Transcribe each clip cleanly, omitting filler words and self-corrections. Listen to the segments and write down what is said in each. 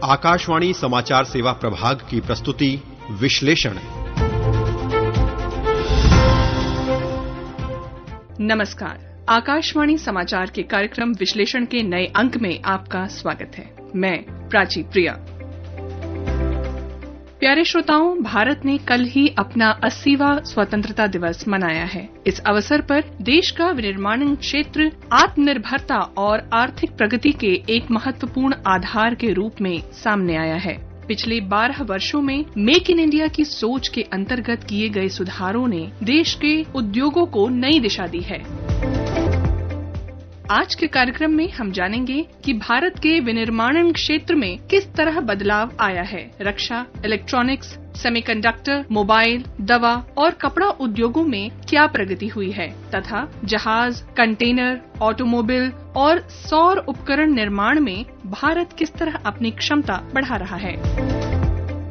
आकाशवाणी समाचार सेवा प्रभाग की प्रस्तुति विश्लेषण। नमस्कार, आकाशवाणी समाचार के कार्यक्रम विश्लेषण के नए अंक में आपका स्वागत है। मैं प्राची प्रिया। प्यारे श्रोताओं, भारत ने कल ही अपना 80वां स्वतंत्रता दिवस मनाया है। इस अवसर पर देश का विनिर्माण क्षेत्र आत्मनिर्भरता और आर्थिक प्रगति के एक महत्वपूर्ण आधार के रूप में सामने आया है। पिछले 12 वर्षों में मेक इन इंडिया की सोच के अंतर्गत किए गए सुधारों ने देश के उद्योगों को नई दिशा दी है। आज के कार्यक्रम में हम जानेंगे कि भारत के विनिर्माण क्षेत्र में किस तरह बदलाव आया है। रक्षा, इलेक्ट्रॉनिक्स, सेमीकंडक्टर, मोबाइल, दवा और कपड़ा उद्योगों में क्या प्रगति हुई है तथा जहाज, कंटेनर, ऑटोमोबाइल और सौर उपकरण निर्माण में भारत किस तरह अपनी क्षमता बढ़ा रहा है।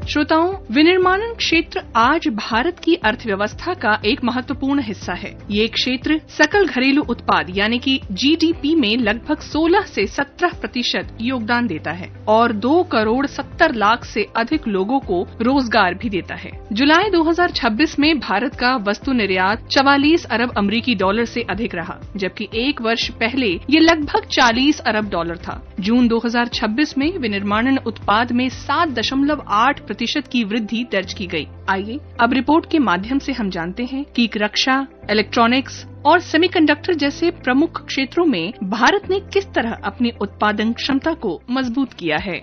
श्रोताओं, विनिर्माण क्षेत्र आज भारत की अर्थव्यवस्था का एक महत्वपूर्ण हिस्सा है। ये क्षेत्र सकल घरेलू उत्पाद यानी कि जीडीपी में लगभग 16 से 17% योगदान देता है और 2 करोड़ 70 लाख से अधिक लोगों को रोजगार भी देता है। जुलाई 2026 में भारत का वस्तु निर्यात 44 अरब अमेरिकी डॉलर से अधिक रहा, जबकि एक वर्ष पहले ये लगभग 40 अरब डॉलर था। जून 2026 में विनिर्माण उत्पाद में 7.8% की वृद्धि दर्ज की गई। आइए अब रिपोर्ट के माध्यम से हम जानते हैं कि रक्षा, इलेक्ट्रॉनिक्स और सेमीकंडक्टर जैसे प्रमुख क्षेत्रों में भारत ने किस तरह अपनी उत्पादन क्षमता को मजबूत किया है।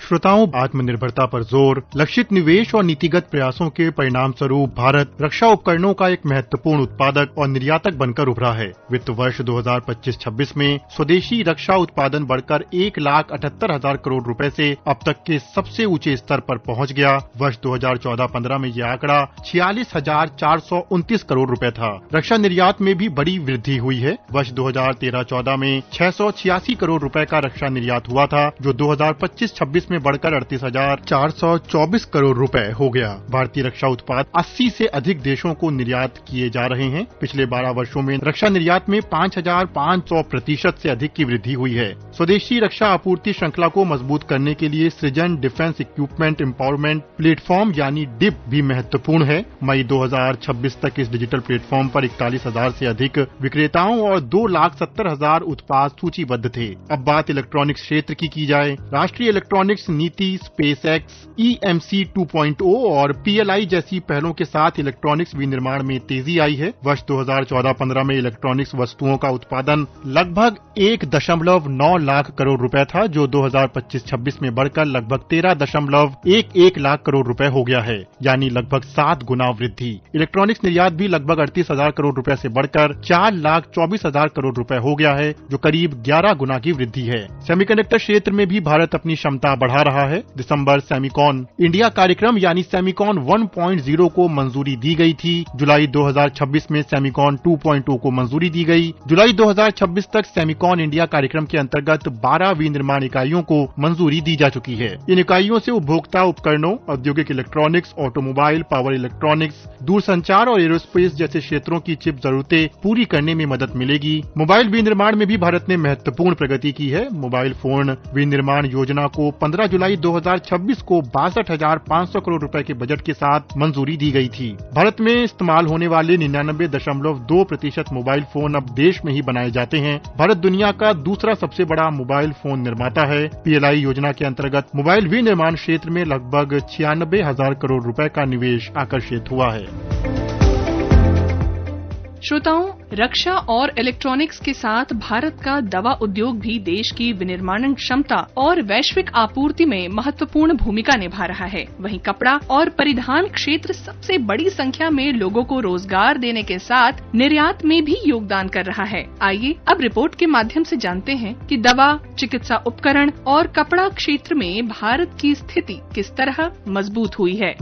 श्रोताओं, आत्मनिर्भरता पर जोर, लक्षित निवेश और नीतिगत प्रयासों के परिणाम स्वरूप भारत रक्षा उपकरणों का एक महत्वपूर्ण उत्पादक और निर्यातक बनकर उभरा है। वित्त वर्ष 2025-26 में स्वदेशी रक्षा उत्पादन बढ़कर 1,78,000 करोड़ रुपए से अब तक के सबसे ऊंचे स्तर पर पहुंच गया। वर्ष 2014-15 में यह आंकड़ा 46,429 करोड़ रुपए था। रक्षा निर्यात में भी बड़ी वृद्धि हुई है। वर्ष 2013-14 में 686 करोड़ रुपए का रक्षा निर्यात हुआ था, जो 2025-26 में बढ़कर 38,424 करोड़ रुपए हो गया। भारतीय रक्षा उत्पाद 80 से अधिक देशों को निर्यात किए जा रहे हैं। पिछले 12 वर्षों में रक्षा निर्यात में 5,500% से अधिक की वृद्धि हुई है। स्वदेशी रक्षा आपूर्ति श्रृंखला को मजबूत करने के लिए सृजन डिफेंस इक्विपमेंट एम्पावरमेंट प्लेटफॉर्म यानी डिप भी महत्वपूर्ण है। मई 2026 तक इस डिजिटल प्लेटफॉर्म पर 41,000 से अधिक विक्रेताओं और 2,70,000 उत्पाद सूचीबद्ध थे। अब बात इलेक्ट्रॉनिक्स क्षेत्र की जाए। राष्ट्रीय इलेक्ट्रॉनिक्स नीति, स्पेसएक्स, EMC 2.0 और PLI जैसी पहलों के साथ इलेक्ट्रॉनिक्स विनिर्माण में तेजी आई है। वर्ष 2014-15 में इलेक्ट्रॉनिक्स वस्तुओं का उत्पादन लगभग 1.9 लाख करोड़ रुपए था, जो 2025-26 में बढ़कर लगभग 13.11 लाख करोड़ रुपए हो गया है, यानी लगभग 7 गुना वृद्धि। इलेक्ट्रॉनिक्स निर्यात भी लगभग 38,000 करोड़ रुपए से बढ़कर 4,24,000 करोड़ रुपए हो गया है, जो करीब 11 गुना की वृद्धि है। सेमीकंडक्टर क्षेत्र में भी भारत अपनी क्षमता बढ़ा रहा है। दिसंबर सेमिकॉन इंडिया कार्यक्रम यानी सेमिकॉन 1.0 को मंजूरी दी गई थी। जुलाई 2026 में सेमिकॉन 2.0 को मंजूरी दी गई। जुलाई 2026 तक सेमिकॉन इंडिया कार्यक्रम के अंतर्गत 12 विनिर्माण इकाइयों को मंजूरी दी जा चुकी है। इन इकाइयों से उपभोक्ता उपकरणों, औद्योगिक इलेक्ट्रॉनिक्स, ऑटोमोबाइल, पावर इलेक्ट्रॉनिक्स, दूरसंचार और एरोस्पेस जैसे क्षेत्रों की चिप जरूरतें पूरी करने में मदद मिलेगी। मोबाइल विनिर्माण में भी भारत ने महत्वपूर्ण प्रगति की है। मोबाइल फोन विनिर्माण योजना को 15 जुलाई 2026 को 62,500 करोड़ रुपए के बजट के साथ मंजूरी दी गई थी। भारत में इस्तेमाल होने वाले 99.2% मोबाइल फोन अब देश में ही बनाए जाते हैं। भारत दुनिया का दूसरा सबसे बड़ा मोबाइल फोन निर्माता है। PLI योजना के अंतर्गत मोबाइल विनिर्माण क्षेत्र में लगभग 96,000 करोड़ रुपए का निवेश आकर्षित हुआ है। श्रोताओं, रक्षा और इलेक्ट्रॉनिक्स के साथ भारत का दवा उद्योग भी देश की विनिर्माण क्षमता और वैश्विक आपूर्ति में महत्वपूर्ण भूमिका निभा रहा है। वहीं कपड़ा और परिधान क्षेत्र सबसे बड़ी संख्या में लोगों को रोजगार देने के साथ निर्यात में भी योगदान कर रहा है। आइए अब रिपोर्ट के माध्यम से जानते हैं कि दवा, चिकित्सा उपकरण और कपड़ा क्षेत्र में भारत की स्थिति किस तरह मजबूत हुई है।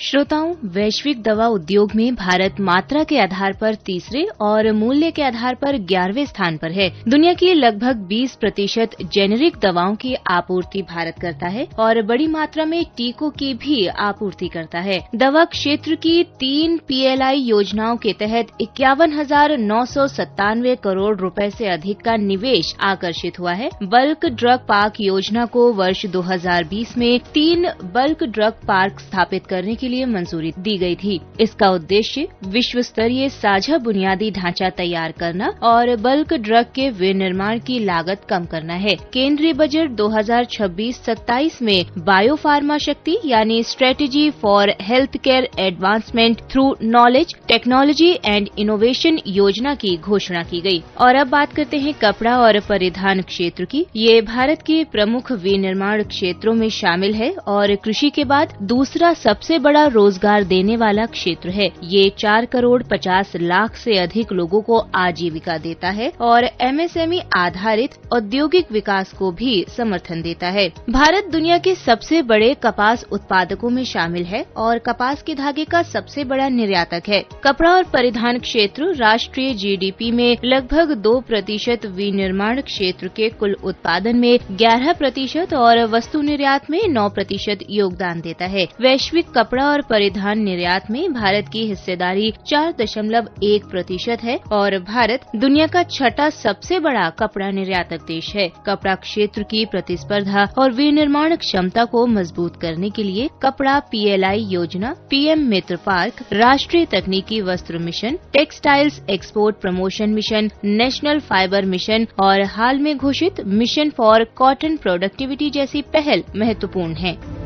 श्रोताओं, वैश्विक दवा उद्योग में भारत मात्रा के आधार पर तीसरे और मूल्य के आधार पर 11वें स्थान पर है। दुनिया की लगभग 20% जेनेरिक दवाओं की आपूर्ति भारत करता है और बड़ी मात्रा में टीकों की भी आपूर्ति करता है। दवा क्षेत्र की 3 PLI योजनाओं के तहत 51,997 करोड़ रुपए से अधिक का निवेश आकर्षित हुआ है। बल्क ड्रग पार्क योजना को वर्ष 2020 में 3 बल्क ड्रग पार्क स्थापित करने के लिए मंजूरी दी गई थी। इसका उद्देश्य विश्व स्तरीय साझा बुनियादी ढांचा तैयार करना और बल्क ड्रग के विनिर्माण की लागत कम करना है। केंद्रीय बजट 2026-27 में बायोफार्मा शक्ति यानी strategy for health care advancement through knowledge, technology and innovation योजना की घोषणा की गई। और अब बात करते हैं कपड़ा और परिधान क्षेत्र की। ये भारत के प्रमुख विनिर्माण क्षेत्रों में शामिल है और कृषि के बाद दूसरा सबसे बड़ा रोजगार देने वाला क्षेत्र है। ये 4 करोड़ 50 लाख से अधिक लोगों को आजीविका देता है और MSME आधारित औद्योगिक विकास को भी समर्थन देता है। भारत दुनिया के सबसे बड़े कपास उत्पादकों में शामिल है और कपास के धागे का सबसे बड़ा निर्यातक है। कपड़ा और परिधान क्षेत्र राष्ट्रीय GDP में लगभग 2% विनिर्माण क्षेत्र के कुल उत्पादन में 11% और वस्तु निर्यात में 9% योगदान देता है। वैश्विक कपड़ा और परिधान निर्यात में भारत की हिस्सेदारी 4.1% है और भारत दुनिया का 6ठा सबसे बड़ा कपड़ा निर्यातक देश है। कपड़ा क्षेत्र की प्रतिस्पर्धा और विनिर्माण क्षमता को मजबूत करने के लिए कपड़ा PLI योजना, PM मित्र पार्क, राष्ट्रीय तकनीकी वस्त्र mission, textiles export promotion mission, national fibre mission और हाल में घोषित मिशन फॉर कॉटन प्रोडक्टिविटी जैसी पहल महत्वपूर्ण है।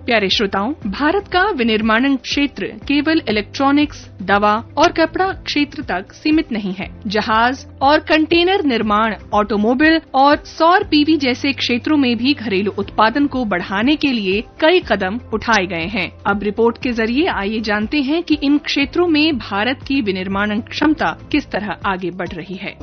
प्यारे श्रोताओं, भारत का विनिर्माण क्षेत्र केवल इलेक्ट्रॉनिक्स, दवा और कपड़ा क्षेत्र तक सीमित नहीं है। जहाज और कंटेनर निर्माण, ऑटोमोबाइल और सौर PV जैसे क्षेत्रों में भी घरेलू उत्पादन को बढ़ाने के लिए कई कदम उठाए गए हैं। अब रिपोर्ट के जरिए आइए जानते हैं कि इन क्षेत्रों में भारत की विनिर्माण क्षमता किस तरह आगे बढ़ रही है।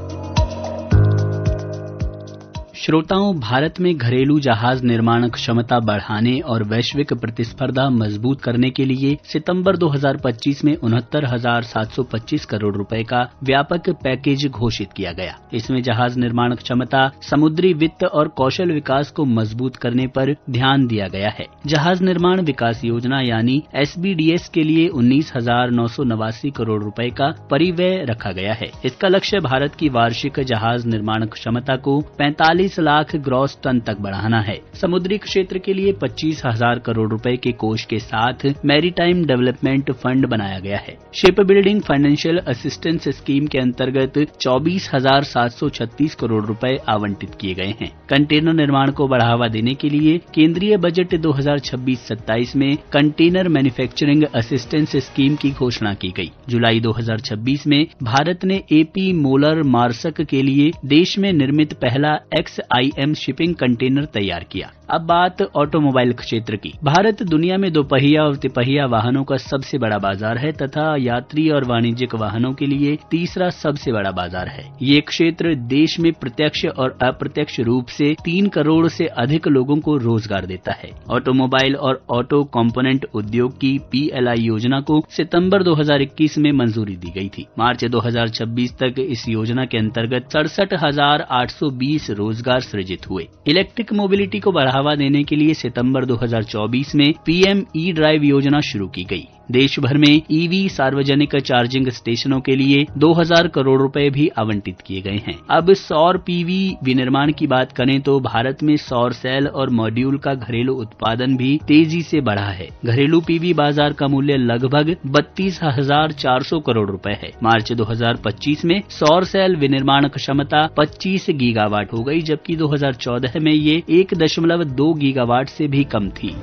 श्रोताओं, भारत में घरेलू जहाज निर्माण क्षमता बढ़ाने और वैश्विक प्रतिस्पर्धा मजबूत करने के लिए सितंबर 2025 में 69,725 करोड़ रुपए का व्यापक पैकेज घोषित किया गया। इसमें जहाज निर्माण क्षमता, समुद्री वित्त और कौशल विकास को मजबूत करने पर ध्यान दिया गया है। जहाज निर्माण विकास योजना यानी SBDS के लिए 19,989 करोड़ रुपए का परिव्यय रखा गया है। इसका लक्ष्य भारत की वार्षिक जहाज निर्माण क्षमता को 45 लाख ग्रॉस टन तक बढ़ाना है। समुद्री क्षेत्र के लिए 25,000 करोड़ रुपए के कोष के साथ मैरीटाइम डेवलपमेंट फंड बनाया गया है। Ship building financial assistance scheme के अंतर्गत 24,736 करोड़ रुपए आवंटित किए गए हैं। कंटेनर निर्माण को बढ़ावा देने के लिए केंद्रीय बजट 2026-27 में कंटेनर मैन्युफैक्चरिंग असिस्टेंस स्कीम की घोषणा की गई। जुलाई 2026 में भारत ने AP मोलर मार्सक के लिए देश में निर्मित पहला XIM शिपिंग कंटेनर तैयार किया। अब बात ऑटोमोबाइल क्षेत्र की। भारत दुनिया में दोपहिया और तिपहिया वाहनों का सबसे बड़ा बाजार है तथा यात्री और वाणिज्यिक वाहनों के लिए तीसरा सबसे बड़ा बाजार है। ये क्षेत्र देश में प्रत्यक्ष और अप्रत्यक्ष रूप से 3 करोड़ से अधिक लोगों को रोजगार देता है। ऑटोमोबाइल और ऑटो कंपोनेंट उद्योग की PLI योजना को सितंबर 2021 में मंजूरी दी गई थी। मार्च 2026 तक इस योजना के अंतर्गत 67,820 रोजगार सृजित हुए। इलेक्ट्रिक मोबिलिटी को बढ़ावा देने के लिए सितंबर 2024 में PM E-ड्राइव योजना शुरू की गई। देश भर में EV सार्वजनिक चार्जिंग स्टेशनों के लिए 2,000 करोड़ रुपए भी आवंटित किए गए हैं। अब सौर PV विनिर्माण की बात करें तो भारत में सौर सेल और मॉड्यूल का घरेलू उत्पादन भी तेजी से बढ़ा है। घरेलू PV बाजार का मूल्य लगभग 32,400 करोड़ रुपए है। मार्च 2025 में सौर सेल विनिर्माण क्षमता 25 गीगावाट हो गई, जबकि 2014 में ये 1.2 गीगावाट से भी कम थी।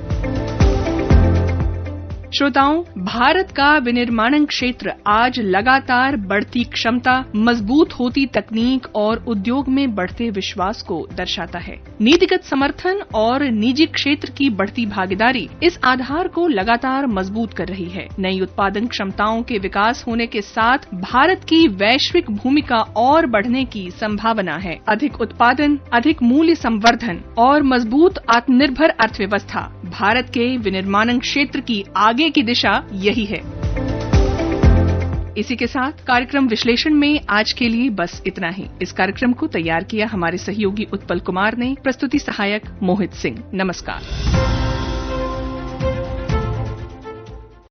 श्रोताओं, भारत का विनिर्माण क्षेत्र आज लगातार बढ़ती क्षमता, मजबूत होती तकनीक और उद्योग में बढ़ते विश्वास को दर्शाता है। नीतिगत समर्थन और निजी क्षेत्र की बढ़ती भागीदारी इस आधार को लगातार मजबूत कर रही है। नई उत्पादन क्षमताओं के विकास होने के साथ भारत की वैश्विक भूमिका और बढ़ने की संभावना है। अधिक उत्पादन, अधिक मूल्य संवर्धन और मजबूत आत्मनिर्भर अर्थव्यवस्था भारत के विनिर्माण क्षेत्र की आगे की दिशा यही है। इसी के साथ कार्यक्रम विश्लेषण में आज के लिए बस इतना ही। इस कार्यक्रम को तैयार किया हमारे सहयोगी उत्पल कुमार ने, प्रस्तुति सहायक मोहित सिंह। नमस्कार।